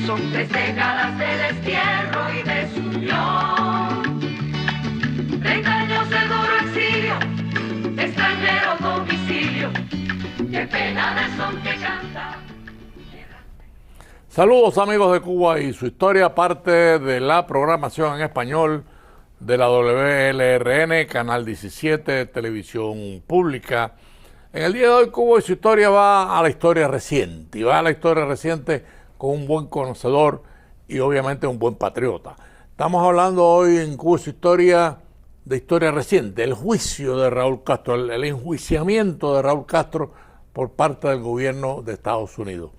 Son 3 décadas de destierro y desunión, 30 años de duro exilio, extranjero domicilio, qué pena de son que canta. Saludos amigos de Cuba y su historia, parte de la programación en español de la WLRN, Canal 17, Televisión Pública. En el día de hoy Cuba y su historia va a la historia reciente, y va a la historia reciente con un buen conocedor y obviamente un buen patriota. Estamos hablando hoy en Cuba y su historia de historia reciente, el juicio de Raúl Castro, el enjuiciamiento de Raúl Castro por parte del gobierno de Estados Unidos.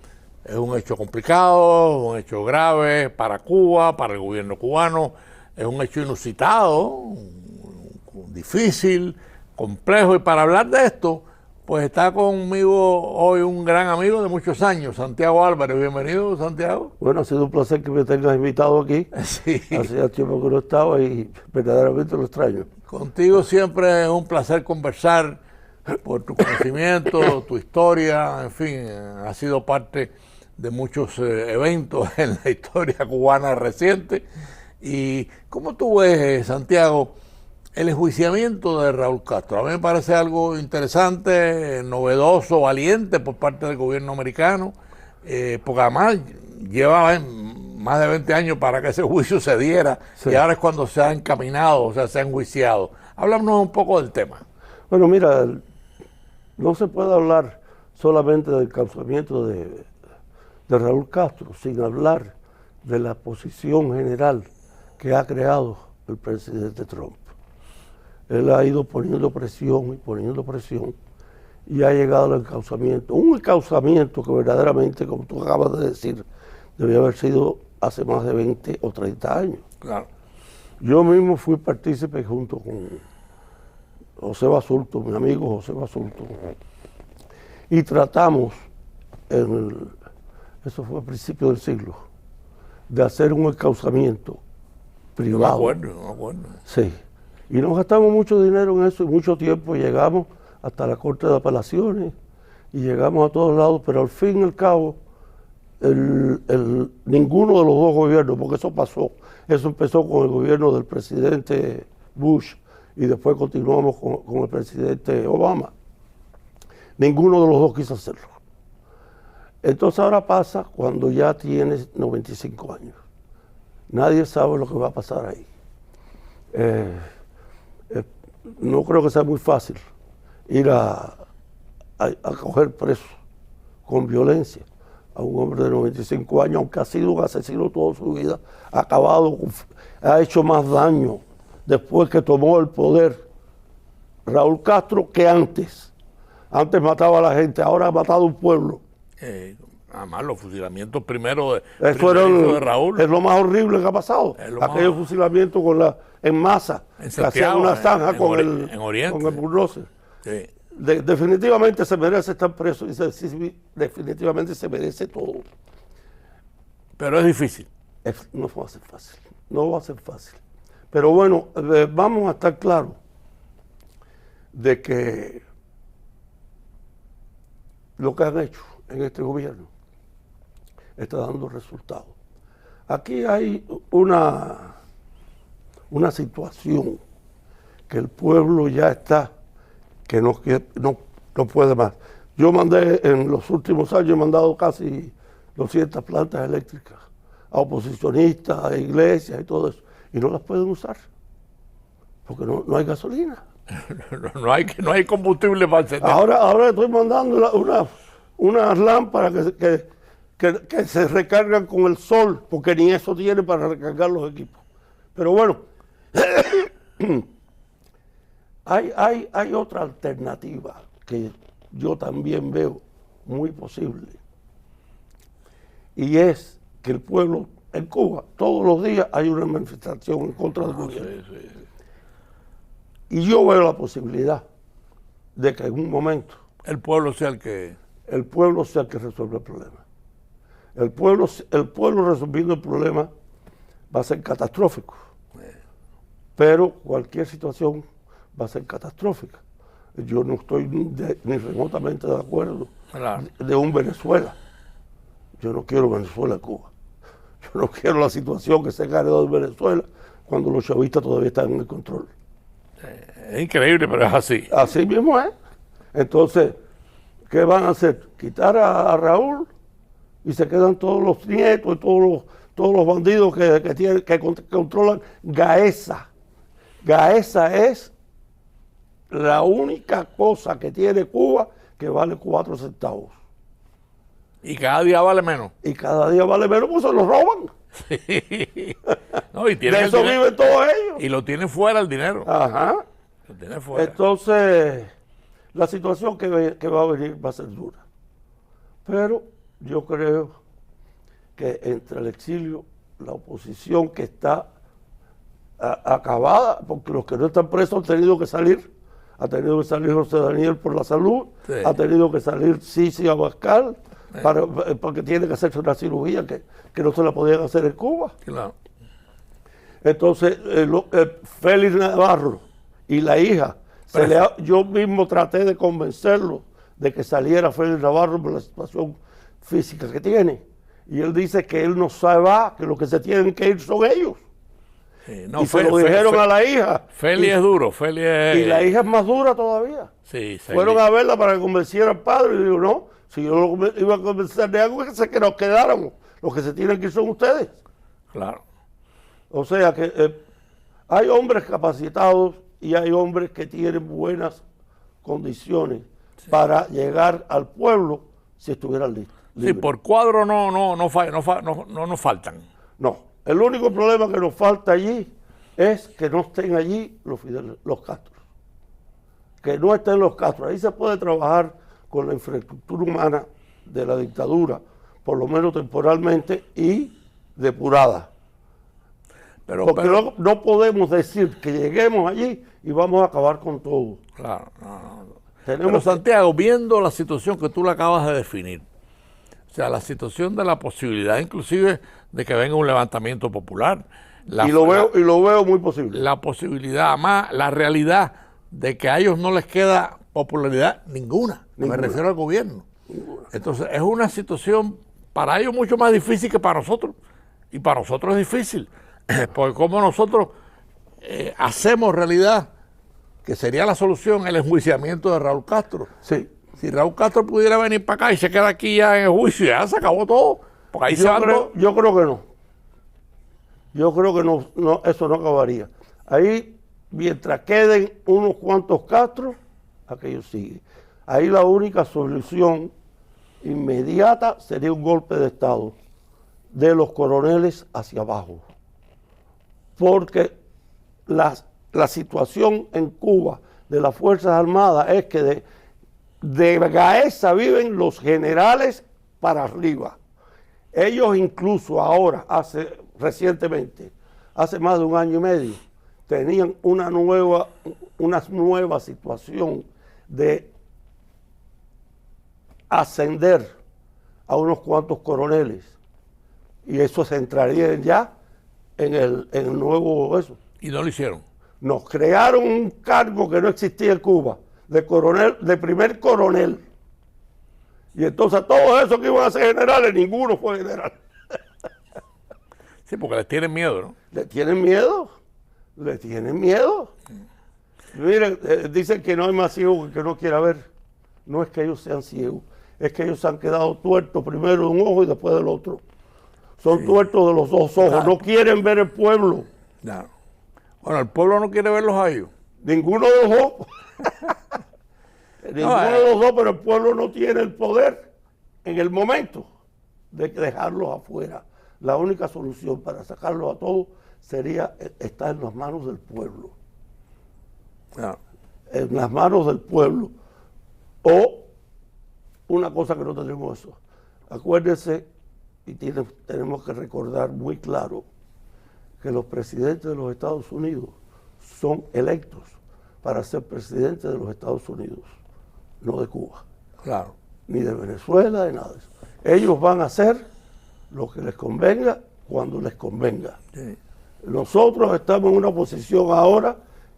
Es un hecho complicado, un hecho grave para Cuba, para el gobierno cubano, es un hecho inusitado, difícil, complejo, y para hablar de esto, pues está conmigo hoy un gran amigo de muchos años, Santiago Álvarez. Bienvenido, Santiago. Bueno, ha sido un placer que me tengas invitado aquí. Sí. Hacía tiempo que no estaba y verdaderamente lo extraño. Contigo siempre es un placer conversar por tu conocimiento, tu historia, en fin, ha sido parte de muchos eventos en la historia cubana reciente. ¿Y cómo tú ves, Santiago, el enjuiciamiento de Raúl Castro? A mí me parece algo interesante, novedoso, valiente por parte del gobierno americano, porque además lleva más de 20 años para que ese juicio se diera, sí. Y ahora es cuando se ha encaminado, o sea, se ha enjuiciado. Háblanos un poco del tema. Bueno, mira, no se puede hablar solamente del causamiento de Raúl Castro sin hablar de la posición general que ha creado el presidente Trump. Él ha ido poniendo presión y ha llegado al encauzamiento. Un encauzamiento que verdaderamente, como tú acabas de decir, debía haber sido hace más de 20 o 30 años. Claro. Yo mismo fui partícipe junto con José Basulto, mi amigo José Basulto, y tratamos, eso fue a principios del siglo, de hacer un encauzamiento privado. No me acuerdo. Sí. Y nos gastamos mucho dinero en eso y mucho tiempo. Llegamos hasta la Corte de Apelaciones y llegamos a todos lados, pero al fin y al cabo, ninguno de los dos gobiernos, porque eso empezó con el gobierno del presidente Bush y después continuamos con el presidente Obama. Ninguno de los dos quiso hacerlo. Entonces ahora pasa cuando ya tienes 95 años. Nadie sabe lo que va a pasar ahí. No creo que sea muy fácil ir a coger preso con violencia a un hombre de 95 años, aunque ha sido un asesino toda su vida, ha hecho más daño después que tomó el poder Raúl Castro que antes. Antes mataba a la gente, ahora ha matado a un pueblo. Además, los fusilamientos primero de Raúl. Es lo más horrible que ha pasado. Aquellos fusilamientos en masa, en que hacían una zanja con el bulldozer. Sí. Definitivamente se merece estar preso y definitivamente se merece todo. Pero es difícil. No va a ser fácil. No va a ser fácil. Pero bueno, vamos a estar claros de que lo que han hecho en este gobierno está dando resultados. Aquí hay una situación que el pueblo ya está, que no puede más. Yo mandé, en los últimos años, he mandado casi 200 plantas eléctricas a oposicionistas, a iglesias y todo eso, y no las pueden usar, porque no hay gasolina. No hay combustible para encender. Ahora estoy mandando unas lámparas que se recargan con el sol, porque ni eso tiene para recargar los equipos. Pero bueno, hay otra alternativa que yo también veo muy posible. Y es que el pueblo en Cuba, todos los días hay una manifestación en contra del gobierno. Sí. Y yo veo la posibilidad de que en un momento el pueblo sea el que resuelva el problema. El pueblo resolviendo el problema va a ser catastrófico. Pero cualquier situación va a ser catastrófica. Yo no estoy ni remotamente de acuerdo de un Venezuela. Yo no quiero Venezuela en Cuba. Yo no quiero la situación que se ha creado en Venezuela cuando los chavistas todavía están en el control. Es increíble, pero es así. Así mismo es. Entonces, ¿qué van a hacer? Quitar a Raúl y se quedan todos los nietos y todos los bandidos que controlan Gaesa. Gaesa es la única cosa que tiene Cuba que vale 4 centavos. Y cada día vale menos. Y cada día vale menos, pues se lo roban. Sí. No, y De eso viven todos ellos. Y lo tiene fuera el dinero. Ajá. Lo tiene fuera. Entonces, la situación que va a venir va a ser dura. Pero yo creo que entre el exilio, la oposición que está acabada, porque los que no están presos han tenido que salir. Ha tenido que salir José Daniel por la salud, Sí. ha tenido que salir Sisi Abascal, porque tiene que hacerse una cirugía que no se la podían hacer en Cuba. Claro. Entonces, Félix Navarro y la hija, yo mismo traté de convencerlo de que saliera Félix Navarro por la situación física que tiene. Y él dice que él no sabe, que los que se tienen que ir son ellos. No, y se lo dijeron a la hija. Félix es duro, Félix es... Y la hija es más dura todavía. Sí, Fueron a verla para que convenciera al padre. Y digo, no, si yo lo iba a convencer de algo, que nos quedáramos. Los que se tienen que ir son ustedes. Claro. O sea que hay hombres capacitados y hay hombres que tienen buenas condiciones para llegar al pueblo si estuvieran listos. Sí, por cuadro no nos faltan. No, el único problema que nos falta allí es que no estén allí los Castro. Que no estén los Castro. Ahí se puede trabajar con la infraestructura humana de la dictadura, por lo menos temporalmente, y depurada. Porque no podemos decir que lleguemos allí y vamos a acabar con todo. Claro, Pero Santiago, viendo la situación que tú le acabas de definir, o sea, la situación de la posibilidad inclusive de que venga un levantamiento popular. Y lo veo muy posible. La posibilidad, más la realidad de que a ellos no les queda popularidad ninguna. Me refiero al gobierno. Entonces, es una situación para ellos mucho más difícil que para nosotros. Y para nosotros es difícil. Porque como nosotros hacemos realidad, que sería la solución, el enjuiciamiento de Raúl Castro. Sí. Si Raúl Castro pudiera venir para acá y se queda aquí ya en el juicio, ya se acabó todo. Porque ahí yo creo que no. Yo creo que no, eso no acabaría. Ahí, mientras queden unos cuantos Castro, aquello sigue. Ahí la única solución inmediata sería un golpe de Estado de los coroneles hacia abajo. Porque la situación en Cuba de las Fuerzas Armadas es que de Gaesa viven los generales para arriba. Ellos incluso ahora, recientemente, hace más de 1 año y medio, tenían una nueva situación de ascender a unos cuantos coroneles. Y eso se entraría ya en el nuevo eso. Y no lo hicieron. Nos crearon un cargo que no existía en Cuba, de primer coronel. Y entonces todos esos que iban a ser generales, ninguno fue general. Sí, porque les tienen miedo, ¿no? ¿Le tienen miedo? ¿Le tienen miedo? Miren, dicen que no hay más ciego que no quiera ver. No es que ellos sean ciegos, es que ellos se han quedado tuertos primero de un ojo y después del otro. Son tuertos de los 2 ojos, no quieren ver el pueblo. Claro. Bueno, el pueblo no quiere verlos a ellos. Ninguno de los dos. Ninguno de los dos, pero el pueblo no tiene el poder en el momento de dejarlos afuera. La única solución para sacarlos a todos sería estar en las manos del pueblo. Claro. En las manos del pueblo. O una cosa que no tenemos eso. Acuérdense, y tenemos que recordar muy claro, que los presidentes de los Estados Unidos son electos para ser presidentes de los Estados Unidos, no de Cuba. Claro. Ni de Venezuela, de nada de eso. Ellos van a hacer lo que les convenga cuando les convenga. Sí. Nosotros estamos en una posición ahora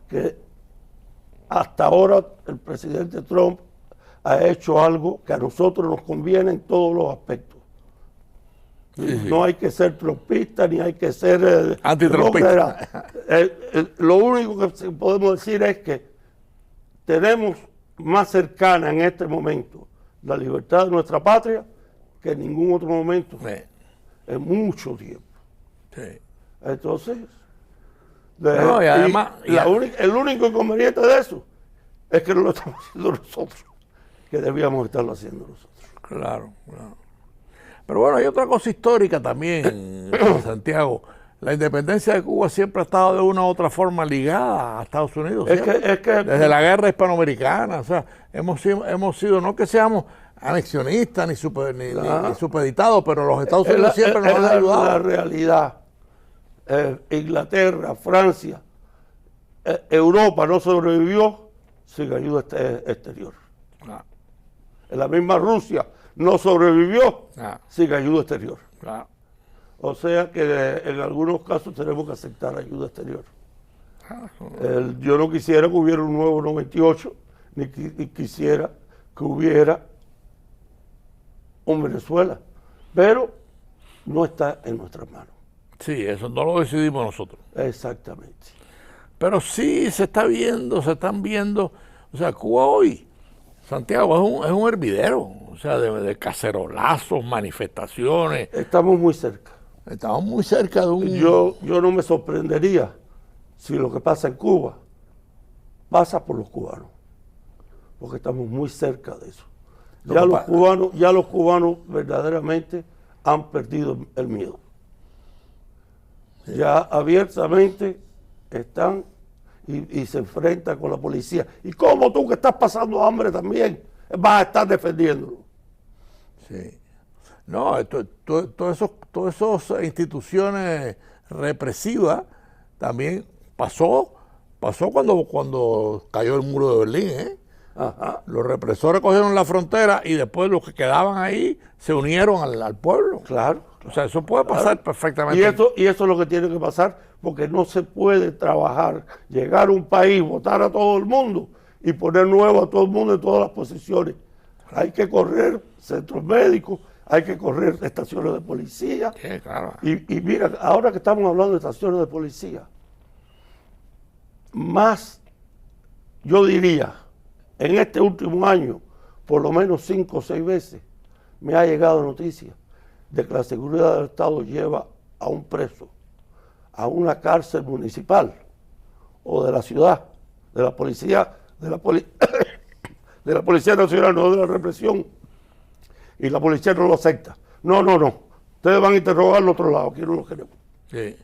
que hasta ahora el presidente Trump ha hecho algo que a nosotros nos conviene en todos los aspectos. Sí. No hay que ser trompista ni hay que ser antitrompista. Lo único que podemos decir es que tenemos más cercana en este momento la libertad de nuestra patria que en ningún otro momento en mucho tiempo. Sí. Entonces, y además, el único inconveniente de eso es que no lo estamos haciendo nosotros, que debíamos estarlo haciendo nosotros. Claro. Pero bueno, hay otra cosa histórica también, Santiago. La independencia de Cuba siempre ha estado de una u otra forma ligada a Estados Unidos. Desde la guerra hispanoamericana, o sea, hemos sido, no que seamos anexionistas ni supeditados, pero los Estados Unidos siempre nos han ayudado. La realidad. Inglaterra, Francia, Europa no sobrevivió sin ayuda exterior. La misma Rusia no sobrevivió sin ayuda exterior. O sea que en algunos casos tenemos que aceptar ayuda exterior. Yo no quisiera que hubiera un nuevo 98, ni quisiera que hubiera un Venezuela, pero no está en nuestras manos. Sí, eso no lo decidimos nosotros. Exactamente. Pero sí se están viendo, o sea, Cuba hoy, Santiago, es un hervidero, o sea, de cacerolazos, manifestaciones. Estamos muy cerca. Estamos muy cerca de un... Yo no me sorprendería si lo que pasa en Cuba pasa por los cubanos, porque estamos muy cerca de eso. Ya los cubanos verdaderamente han perdido el miedo. Ya abiertamente están y se enfrentan con la policía. ¿Y cómo tú que estás pasando hambre también vas a estar defendiéndolo? Sí. No, todas esas instituciones represivas también pasó cuando cayó el muro de Berlín, ¿eh? Ajá. Los represores cogieron la frontera y después los que quedaban ahí se unieron al pueblo. Claro. O sea, eso puede pasar perfectamente. Y eso es lo que tiene que pasar, porque no se puede trabajar, llegar a un país, votar a todo el mundo y poner nuevo a todo el mundo en todas las posiciones. Hay que correr centros médicos, hay que correr estaciones de policía. Sí, claro. Y mira, ahora que estamos hablando de estaciones de policía, más, yo diría, en este último año, por lo menos 5 o 6 veces, me ha llegado noticia de que la seguridad del Estado lleva a un preso a una cárcel municipal o de la ciudad, de la policía, de la Policía Nacional, no de la represión, y la policía no lo acepta. No. Ustedes van a interrogar al otro lado, aquí no lo queremos. Sí.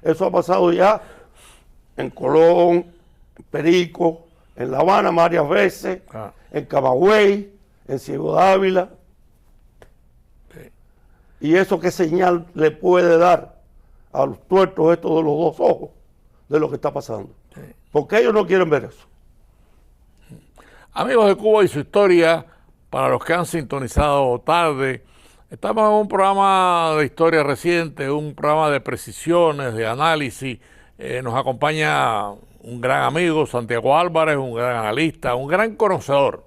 Eso ha pasado ya en Colón, en Perico, en La Habana varias veces, en Camagüey, en Ciego de Ávila. Sí. ¿Y eso qué señal le puede dar a los tuertos estos de los dos ojos de lo que está pasando? Sí. Porque ellos no quieren ver eso. Amigos de Cuba y su historia, para los que han sintonizado tarde, estamos en un programa de historia reciente, un programa de precisiones, de análisis. Nos acompaña un gran amigo, Santiago Álvarez, un gran analista, un gran conocedor,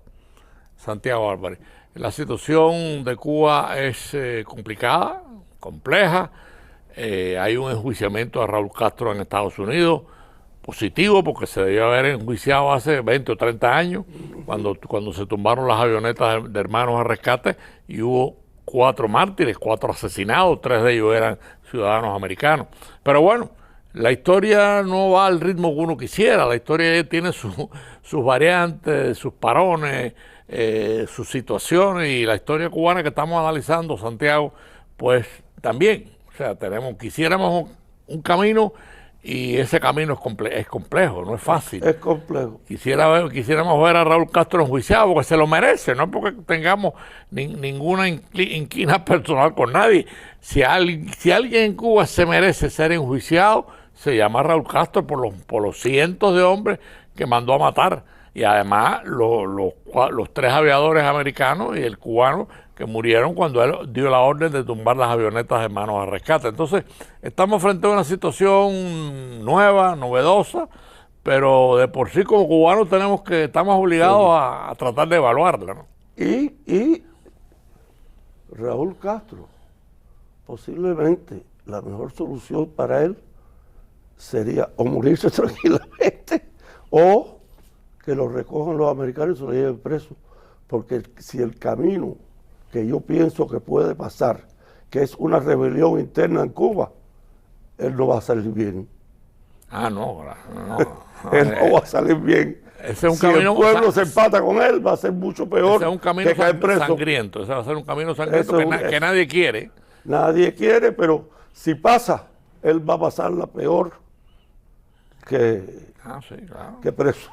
Santiago Álvarez. La situación de Cuba es complicada, compleja. Hay un enjuiciamiento a Raúl Castro en Estados Unidos, positivo, porque se debió haber enjuiciado hace 20 o 30 años, cuando se tumbaron las avionetas de Hermanos al Rescate y hubo 4 mártires, 4 asesinados, 3 de ellos eran ciudadanos americanos. Pero bueno, la historia no va al ritmo que uno quisiera, la historia tiene sus variantes, sus parones, sus situaciones, y la historia cubana que estamos analizando, Santiago, pues también, o sea, quisiéramos un camino, y ese camino es complejo, no es fácil. Es complejo. Quisiéramos ver a Raúl Castro enjuiciado, porque se lo merece, no porque tengamos ninguna inquina personal con nadie. Si alguien en Cuba se merece ser enjuiciado, se llama Raúl Castro por los cientos de hombres que mandó a matar. Y además los 3 aviadores americanos y el cubano que murieron cuando él dio la orden de tumbar las avionetas de Hermanos al Rescate. Entonces, estamos frente a una situación nueva, novedosa, pero de por sí como cubanos estamos obligados a tratar de evaluarla, ¿no? Y Raúl Castro posiblemente la mejor solución para él sería o morirse tranquilamente o que lo recojan los americanos y se lo lleven preso. Porque si el camino que yo pienso que puede pasar, que es una rebelión interna en Cuba, él no va a salir bien. No. Él no va a salir bien. Ese es un si camino, el pueblo se empata con él, va a ser mucho peor. Ese es un camino que caer preso. sangriento. Ese va a ser un camino sangriento que nadie quiere. Nadie quiere, pero si pasa, él va a pasar la peor que preso.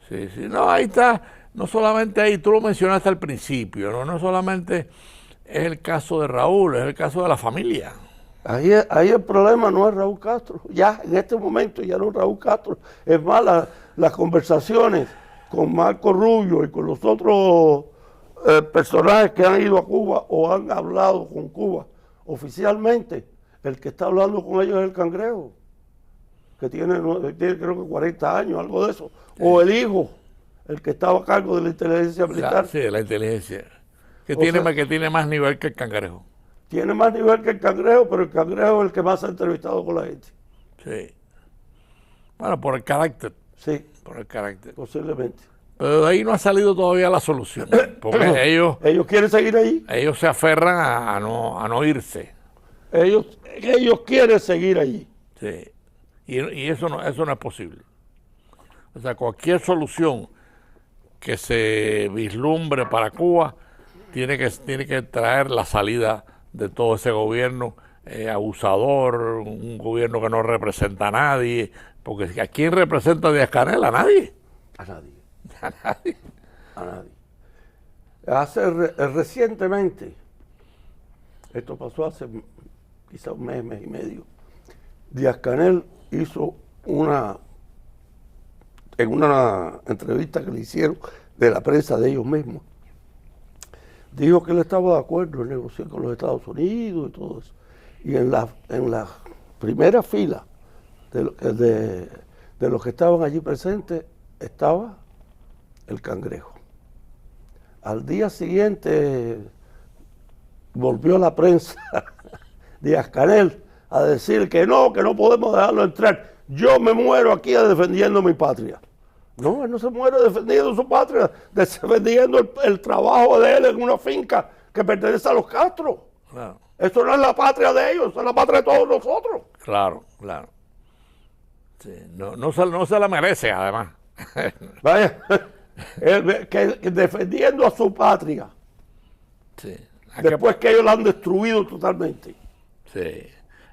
Sí. No, ahí está. No solamente ahí, tú lo mencionaste al principio, no solamente es el caso de Raúl, es el caso de la familia. Ahí el problema no es Raúl Castro, ya en este momento ya no es Raúl Castro, es más las conversaciones con Marco Rubio y con los otros personajes que han ido a Cuba o han hablado con Cuba oficialmente, el que está hablando con ellos es el Cangrejo, que tiene creo que 40 años, algo de eso, o el hijo, el que estaba a cargo de la inteligencia militar. Sí, de la inteligencia, que tiene más nivel que el Cangrejo. Tiene más nivel que el Cangrejo, pero el Cangrejo es el que más ha entrevistado con la gente. Sí. Bueno, por el carácter. Sí. Por el carácter. Posiblemente. Pero de ahí no ha salido todavía la solución. Porque ellos quieren seguir ahí. Ellos se aferran a no irse. Ellos quieren seguir allí. Sí. Y eso no es posible. O sea, cualquier solución que se vislumbre para Cuba tiene que traer la salida de todo ese gobierno abusador, un gobierno que no representa a nadie, porque ¿a quién representa Díaz-Canel? A nadie. A nadie. A nadie. A nadie. Recientemente, esto pasó hace quizá un mes y medio, Díaz-Canel hizo en una entrevista que le hicieron de la prensa de ellos mismos, dijo que él estaba de acuerdo en negociar con los Estados Unidos y todo eso. Y en la primera fila de los que estaban allí presentes estaba el Cangrejo. Al día siguiente volvió la prensa Díaz-Canel a decir que no podemos dejarlo entrar. Yo me muero aquí defendiendo mi patria. No, él no se muere defendiendo su patria, defendiendo el trabajo de él en una finca que pertenece a los Castro. Claro. Esto no es la patria de ellos, es la patria de todos nosotros. Claro. Sí, no se la merece, además. Vaya, que defendiendo a su patria. Sí. Después que ellos la han destruido totalmente. Sí.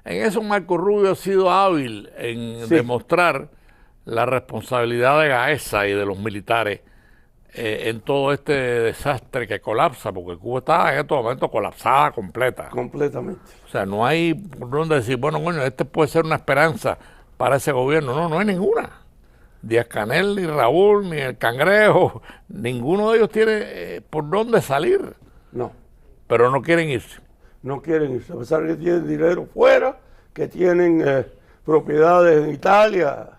En eso Marco Rubio ha sido hábil en demostrar la responsabilidad de Gaesa y de los militares en todo este desastre que colapsa, porque Cuba está en estos momentos colapsada completa. Completamente. O sea, no hay por dónde decir, bueno, coño, este puede ser una esperanza para ese gobierno. No hay ninguna. Díaz-Canel, ni Raúl, ni el Cangrejo, ninguno de ellos tiene por dónde salir. No. Pero no quieren irse. No quieren irse, a pesar de que tienen dinero fuera, que tienen propiedades en Italia,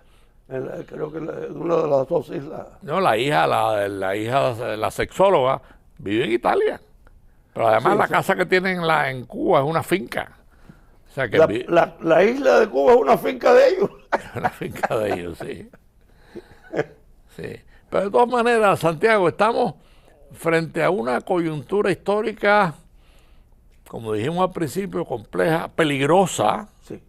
creo que en una de las dos islas. No, la hija de la sexóloga vive en Italia. Pero además la casa que tienen en Cuba es una finca. O sea que la isla de Cuba es una finca de ellos. Una finca de ellos, sí. Sí. Pero de todas maneras, Santiago, estamos frente a una coyuntura histórica, como dijimos al principio, compleja, peligrosa. Sí.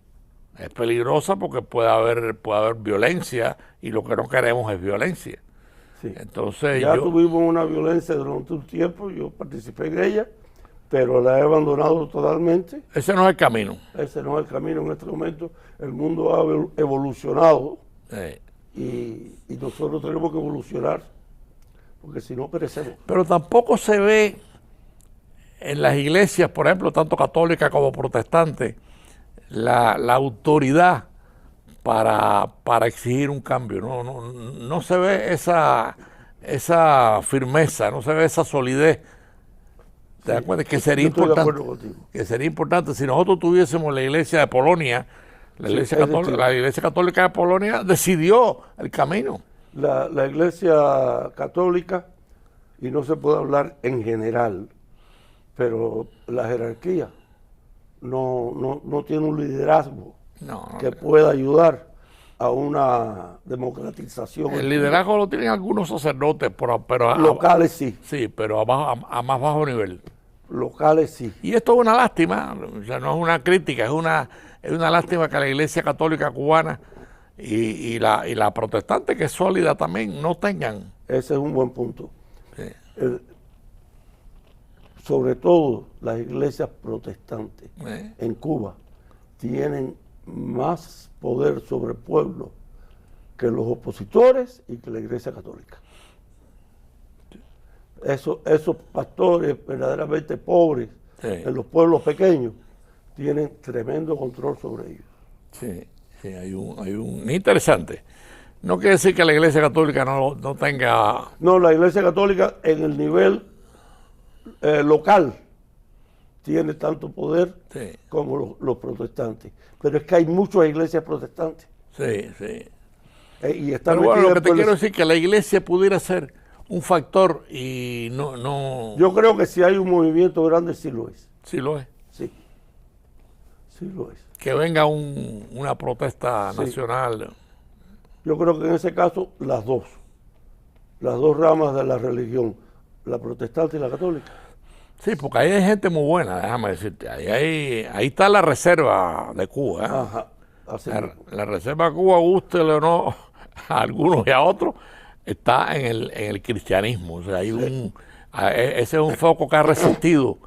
Es peligrosa porque puede haber violencia y lo que no queremos es violencia. Sí. Entonces ya tuvimos una violencia durante un tiempo, yo participé en ella, pero la he abandonado totalmente. Ese no es el camino. Ese no es el camino en este momento. El mundo ha evolucionado y nosotros tenemos que evolucionar, porque si no perecemos. Pero tampoco se ve en las iglesias, por ejemplo, tanto católicas como protestantes, la autoridad para exigir un cambio. No se ve esa firmeza, no se ve esa solidez. ¿Te das cuenta? Que sería importante si nosotros tuviésemos la iglesia de Polonia, la iglesia católica de Polonia decidió el camino. La iglesia católica, y no se puede hablar en general, pero la jerarquía no tiene un liderazgo No, que pueda ayudar a una democratización. el liderazgo lo tienen algunos sacerdotes, pero Locales sí, sí, pero a más bajo nivel. locales sí. Y esto es una lástima, o sea, no es una crítica, es una lástima que la Iglesia Católica cubana y la protestante, que es sólida también, no tengan. Ese es un buen punto. Sí. Sobre todo las iglesias protestantes ¿Eh? en Cuba tienen más poder sobre el pueblo que los opositores y que la Iglesia Católica. Esos pastores verdaderamente pobres Sí. en los pueblos pequeños tienen tremendo control sobre ellos. Sí, sí, hay un interesante. No quiere decir que la Iglesia Católica no tenga. No, la Iglesia Católica en el nivel local tiene tanto poder Sí, como los protestantes. Pero es que hay muchas iglesias protestantes. sí, sí. Y están Pero bueno, lo que metidas te por quiero decir es que la Iglesia pudiera ser un factor y no. Yo creo que si hay un movimiento grande, sí lo es. Sí lo es. Sí. Sí lo es. Que venga una protesta Sí. nacional. Yo creo que en ese caso, las dos ramas de la religión, la protestante y la católica. Sí, porque ahí hay gente muy buena, déjame decirte. Ahí está la reserva de Cuba. ¿eh? Ajá. Así mismo. La reserva de Cuba, gústele o no a algunos y a otros, está en el cristianismo. O sea, ese es un foco que ha resistido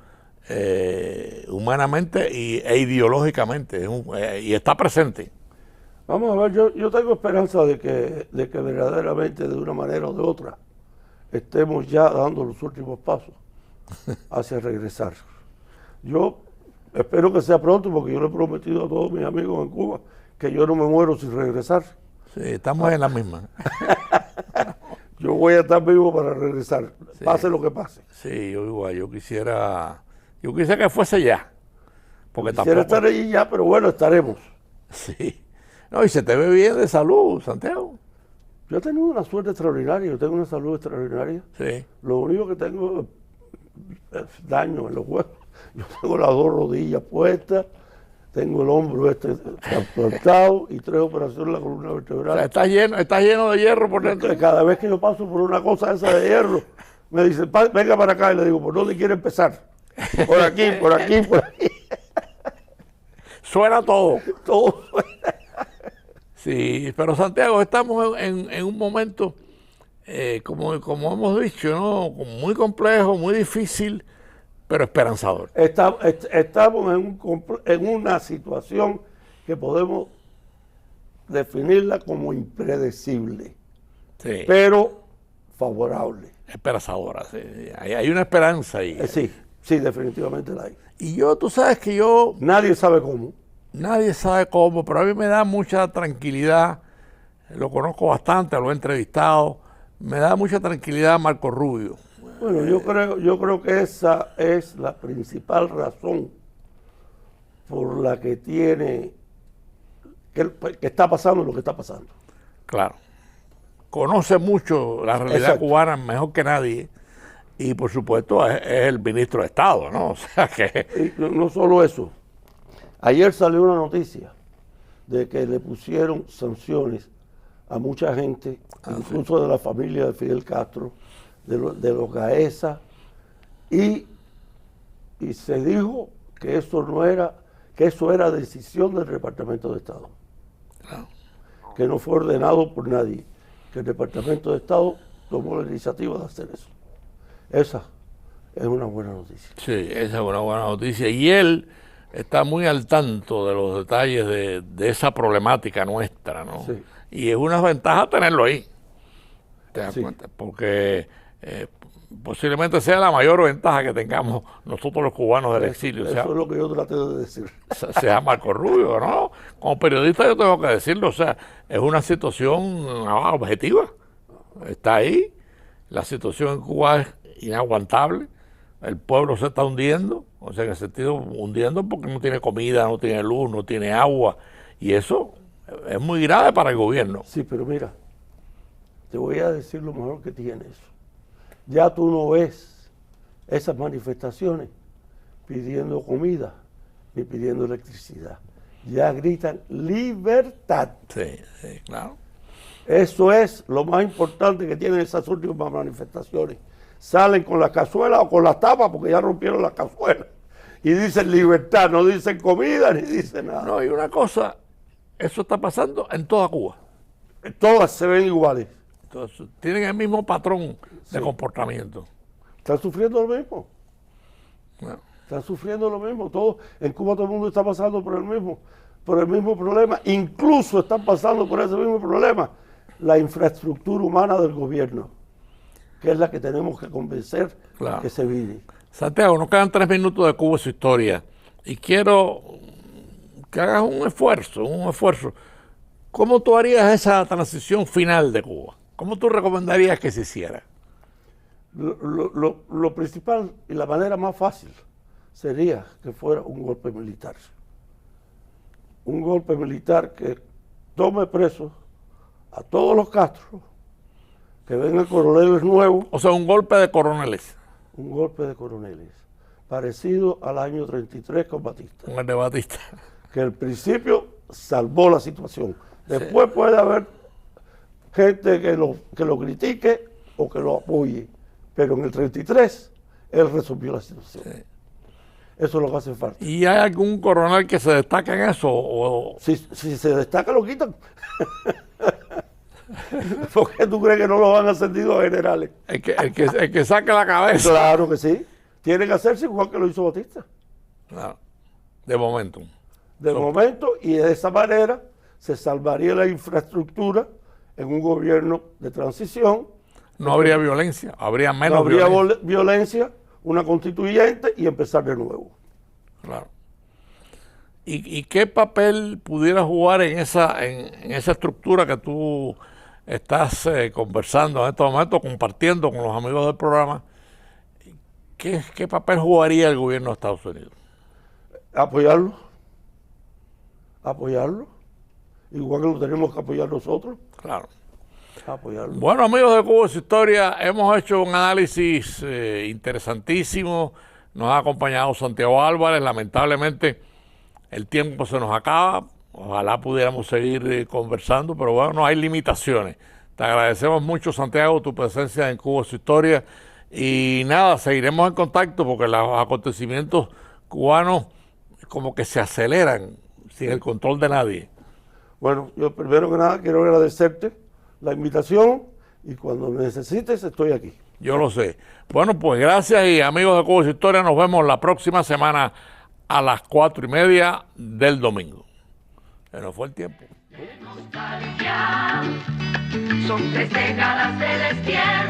humanamente e ideológicamente. Y está presente. Vamos a ver, yo tengo esperanza de que verdaderamente, de una manera o de otra, estemos ya dando los últimos pasos hacia regresar. Yo espero que sea pronto, porque yo le he prometido a todos mis amigos en Cuba que yo no me muero sin regresar. Sí, estamos en la misma. Yo voy a estar vivo para regresar, Sí. pase lo que pase. Sí, yo igual, yo quisiera que fuese ya. Porque Quisiera tampoco. estar allí ya, pero bueno, estaremos. Sí. No, y se te ve bien de salud, Santiago. Yo he tenido una suerte extraordinaria, yo tengo una salud extraordinaria. Sí. Lo único que tengo es daño en los huesos. Yo tengo las 2 rodillas puestas, tengo el hombro trasplantado y 3 operaciones en la columna O vertebral. sea, está lleno de hierro por dentro. Entonces, cada vez que yo paso por una cosa esa de hierro, me dicen, venga para acá, y le digo, ¿por dónde quiere empezar? Por aquí, por aquí, por aquí. Suena todo. Todo. Sí, pero Santiago, estamos en un momento, como hemos dicho, ¿no? Muy complejo, muy difícil, pero esperanzador. Estamos en una situación que podemos definirla como impredecible, Sí, pero favorable. esperanzadora. Sí, sí. Hay una esperanza ahí. Sí, definitivamente la hay. Y tú sabes que Nadie sabe cómo. nadie sabe cómo, pero a mí me da mucha tranquilidad. Lo conozco bastante, lo he entrevistado. Me da mucha tranquilidad Marco Rubio. Bueno, yo creo que esa es la principal razón por la que que está pasando lo que está pasando. Claro. Conoce mucho la realidad Exacto. cubana mejor que nadie. Y por supuesto es el ministro de Estado, ¿no? O sea que. Y no solo eso. Ayer salió una noticia de que le pusieron sanciones a mucha gente, incluso de la familia de Fidel Castro, de los Gaesa, y se dijo que eso era decisión del Departamento de Estado, que no fue ordenado por nadie, que el Departamento de Estado tomó la iniciativa de hacer eso. Esa es una buena noticia. Sí, esa es una buena noticia. Y él está muy al tanto de los detalles de esa problemática nuestra, ¿no? Sí. Y es una ventaja tenerlo ahí. ¿Te das Sí. cuenta? Porque posiblemente sea la mayor ventaja que tengamos nosotros los cubanos del exilio. Eso es lo que yo traté de decir. Sea Marco Rubio, ¿no? Como periodista yo tengo que decirlo, o sea, es una situación objetiva. Está ahí. La situación en Cuba es inaguantable. El pueblo se está hundiendo, o sea, en el sentido hundiendo porque no tiene comida, no tiene luz, no tiene agua. Y eso es muy grave para el gobierno. Sí, pero mira, te voy a decir lo mejor que tiene eso. Ya tú no ves esas manifestaciones pidiendo comida ni pidiendo electricidad. Ya gritan libertad. Sí, sí, claro. Eso es lo más importante que tienen esas últimas manifestaciones. Salen con la cazuela o con la tapa porque ya rompieron la cazuela. Y dicen libertad, no dicen comida ni dicen nada. No, y una cosa, eso está pasando en toda Cuba. Todas se ven iguales. Entonces, tienen el mismo patrón de Sí. comportamiento. Están sufriendo lo mismo. Bueno, Están sufriendo lo mismo. Todo, en Cuba todo el mundo está pasando por el mismo problema. Incluso están pasando por ese mismo problema la infraestructura humana del gobierno, que es la que tenemos que convencer Claro. que se vive. Santiago, nos quedan 3 minutos de Cuba y su historia. Y quiero que hagas un esfuerzo, ¿Cómo tú harías esa transición final de Cuba? ¿Cómo tú recomendarías que se hiciera? Lo principal y la manera más fácil sería que fuera un golpe militar. Un golpe militar que tome presos a todos los Castro, que vengan coroneles nuevos, O sea, un golpe de coroneles, un golpe de coroneles, parecido al año 33 con Batista, con el de Batista. que al principio salvó la situación. Después puede haber gente que lo critique o que lo apoye, pero en el 33 él resolvió la situación. Sí. Eso es lo que hace falta. ¿Y hay algún coronel que se destaque en eso? Si se destaca, lo quitan. ¿Por qué tú crees que no lo han ascendido a generales? El que saque la cabeza? Claro que sí. Tiene que hacerse igual que lo hizo Batista. Claro. De momento. De momento, y de esa manera se salvaría la infraestructura en un gobierno de transición. No habría violencia, habría No menos habría violencia. violencia, una constituyente y empezar de nuevo. Claro. ¿Y qué papel pudiera jugar en esa estructura que tú estás conversando en estos momentos, compartiendo con los amigos del programa? ¿Qué papel jugaría el gobierno de Estados Unidos? Apoyarlo. Apoyarlo. Igual que lo tenemos que apoyar nosotros. Claro. Apoyarlo. Bueno, amigos de Cuba y su historia, hemos hecho un análisis interesantísimo. Nos ha acompañado Santiago Álvarez. Lamentablemente el tiempo se nos acaba. Ojalá pudiéramos seguir conversando, pero bueno, no hay limitaciones. Te agradecemos mucho, Santiago, tu presencia en Cuba y su historia. Y nada, seguiremos en contacto porque los acontecimientos cubanos como que se aceleran sin el control de nadie. Bueno, yo primero que nada quiero agradecerte la invitación y cuando me necesites estoy aquí. Yo lo sé. Bueno, pues gracias y amigos de Cuba y su historia, nos vemos la próxima semana a las 4:30 del domingo. Se nos fue el tiempo. Nostalgia, son 3 décadas de destierro.